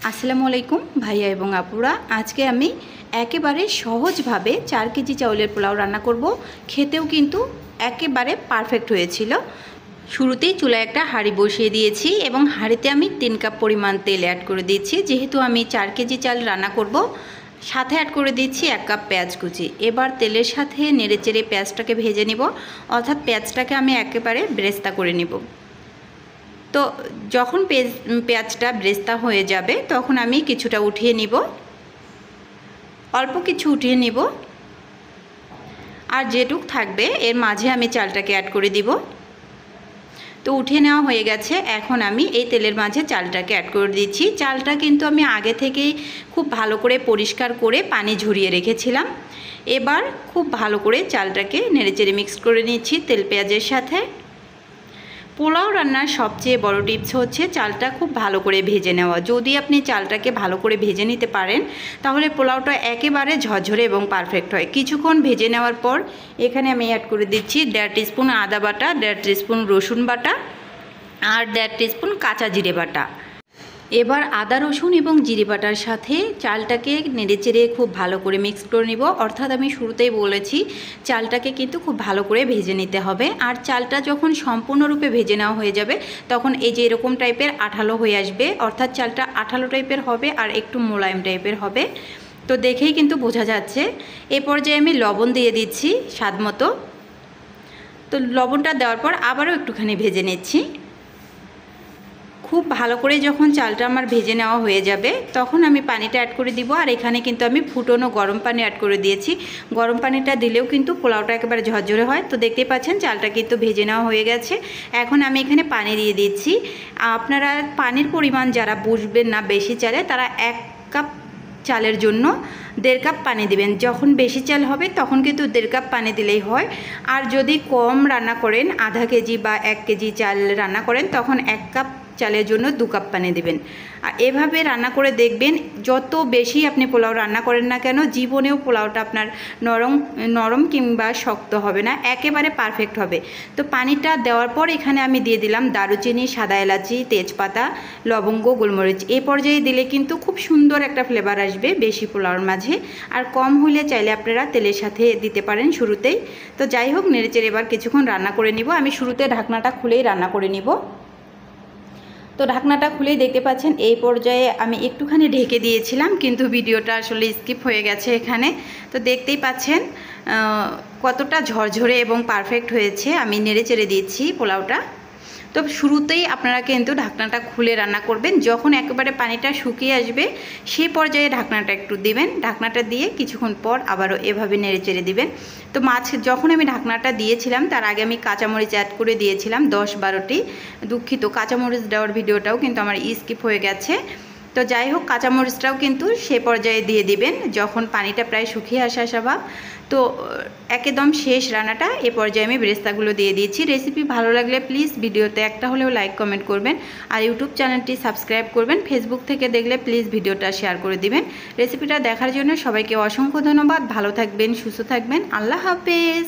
আসসালামু আলাইকুম ভাইয়া এবং আপুরা। আজকে আমি একেবারে সহজভাবে 4 কেজি চাউলের পোলাও রান্না করব। খেতেও কিন্তু একেবারে পারফেক্ট হয়েছিল। শুরুতেই চুলায় একটা হাঁড়ি বসিয়ে দিয়েছি এবং হাঁড়িতে আমি 3 কাপ পরিমাণ তেল অ্যাড করে দিচ্ছি। যেহেতু আমি 4 কেজি চাল রান্না করব, সাথে অ্যাড করে দিচ্ছি 1 কাপ পেঁয়াজ কুচি। এবার তেলের সাথে নেড়েচেড়ে পেঁয়াজটাকে ভেজে নিব, অর্থাৎ পেঁয়াজটাকে আমি একেবারে ব্রেস্তা করে নিব। তো যখন পেঁয়াজটা ব্রেস্তা হয়ে যাবে তখন আমি কিছুটা উঠিয়ে নিব, অল্প কিছু উঠিয়ে নিব, আর যেটুক থাকবে এর মাঝে আমি চালটাকে অ্যাড করে দিব। তো উঠিয়ে নেওয়া হয়ে গেছে। এখন আমি এই তেলের মাঝে চালটাকে অ্যাড করে দিচ্ছি। চালটা কিন্তু আমি আগে থেকেই খুব ভালো করে পরিষ্কার করে পানি ঝরিয়ে রেখেছিলাম। এবার খুব ভালো করে চালটাকে নেড়েচেড়ে মিক্স করে নিচ্ছি তেল পেঁয়াজের সাথে। পোলাও রান্নার সবচেয়ে বড় টিপস হচ্ছে চালটা খুব ভালো করে ভেজে নেওয়া। যদি আপনি চালটাকে ভালো করে ভেজে নিতে পারেন তাহলে পোলাওটা একেবারে ঝরঝরে এবং পারফেক্ট হয়। কিছুক্ষণ ভেজে নেওয়ার পর এখানে আমি অ্যাড করে দিচ্ছি 1.5 টিস্পুন আদা বাটা, 1.5 টিস্পুন রসুন বাটা আর 1.5 টিস্পুন কাঁচা জিরে বাটা। এবার আদা রসুন এবং জিরে বাটার সাথে চালটাকে নেড়েচেড়ে খুব ভালো করে মিক্স করে নিব। অর্থাৎ আমি শুরুতেই বলেছি চালটাকে কিন্তু খুব ভালো করে ভেজে নিতে হবে। আর চালটা যখন সম্পূর্ণরূপে ভেজে নেওয়া হয়ে যাবে তখন এই যে এরকম টাইপের আঠালো হয়ে আসবে, অর্থাৎ চালটা আঠালো টাইপের হবে আর একটু মোলায়েম টাইপের হবে। তো দেখেই কিন্তু বোঝা যাচ্ছে। এই পর্যায়ে আমি লবণ দিয়ে দিচ্ছি স্বাদ মতো। তো লবণটা দেওয়ার পর আবারও একটুখানি ভেজে নিচ্ছি। খুব ভালো করে যখন চালটা আমার ভেজে নেওয়া হয়ে যাবে তখন আমি পানিটা অ্যাড করে দিব। আর এখানে কিন্তু আমি ফুটনো গরম পানি অ্যাড করে দিয়েছি। গরম পানিটা দিলেও কিন্তু পোলাওটা একেবারে ঝরঝরে হয়। তো দেখতেই পাচ্ছেন চালটা কিন্তু ভেজে নেওয়া হয়ে গেছে। এখন আমি এখানে পানি দিয়ে দিচ্ছি। আপনারা পানির পরিমাণ যারা বুঝবেন না বেশি চালে তারা 1 কাপ চালের জন্য 1.5 কাপ পানি দিবেন। যখন বেশি চাল হবে তখন কিন্তু 1.5 কাপ পানি দিলেই হয়। আর যদি কম রান্না করেন, আধা কেজি বা 1 কেজি চাল রান্না করেন, তখন 1 কাপ চালের জন্য 2 কাপ পানি দেবেন। আর এভাবে রান্না করে দেখবেন যত বেশি আপনি পোলাও রান্না করেন না কেন জীবনেও পোলাওটা আপনার নরম কিংবা শক্ত হবে না, একেবারে পারফেক্ট হবে। তো পানিটা দেওয়ার পর এখানে আমি দিয়ে দিলাম দারুচিনি, সাদা এলাচি, তেজপাতা, লবঙ্গ, গোলমরিচ। এই পর্যায়ে দিলে কিন্তু খুব সুন্দর একটা ফ্লেভার আসবে বেশি পোলাওর মাঝে। আর কম হলে চাইলে আপনারা তেলের সাথে দিতে পারেন শুরুতেই। তো যাই হোক, নেড়েচেড়ে এবার কিছুক্ষণ রান্না করে নিব। আমি শুরুতে ঢাকনাটা খুলেই রান্না করে নিব। তো ঢাকনাটা খুলেই দেখতে পাচ্ছেন এই পর্যায়ে আমি একটুখানি ঢেকে দিয়েছিলাম, কিন্তু ভিডিওটা আসলে স্কিপ হয়ে গেছে এখানে। তো দেখতেই পাচ্ছেন কতটা ঝরঝরে এবং পারফেক্ট হয়েছে। আমি নেড়েচেড়ে দিচ্ছি পোলাওটা। তো শুরুতেই আপনারা কিন্তু ঢাকনাটা খুলে রান্না করবেন। যখন একেবারে পানিটা শুকিয়ে আসবে সেই পর্যায়ে ঢাকনাটা একটু দিবেন। ঢাকনাটা দিয়ে কিছুক্ষণ পর আবারও এভাবে নেড়েচেড়ে দিবেন। তো যখন আমি ঢাকনাটা দিয়েছিলাম তার আগে আমি কাঁচামরিচ অ্যাড করে দিয়েছিলাম 10-12টি। দুঃখিত, কাঁচামরিচ দেওয়ার ভিডিওটাও কিন্তু আমার স্কিপ হয়ে গেছে। তো যাই হোক, কাঁচামরিচটাও কিন্তু সে পর্যায়ে দিয়ে দিবেন যখন পানিটা প্রায় শুকিয়ে আসা স্বভাব। তো একদম শেষ রান্নাটা এ পর্যায়ে আমি বেরেস্তাগুলো দিয়ে দিয়েছি। রেসিপি ভালো লাগলে প্লিজ ভিডিওতে একটা হলেও লাইক কমেন্ট করবেন, আর ইউটিউব চ্যানেলটি সাবস্ক্রাইব করবেন। ফেসবুক থেকে দেখলে প্লিজ ভিডিওটা শেয়ার করে দিবেন। রেসিপিটা দেখার জন্য সবাইকে অসংখ্য ধন্যবাদ। ভালো থাকবেন, সুস্থ থাকবেন। আল্লাহ হাফেজ।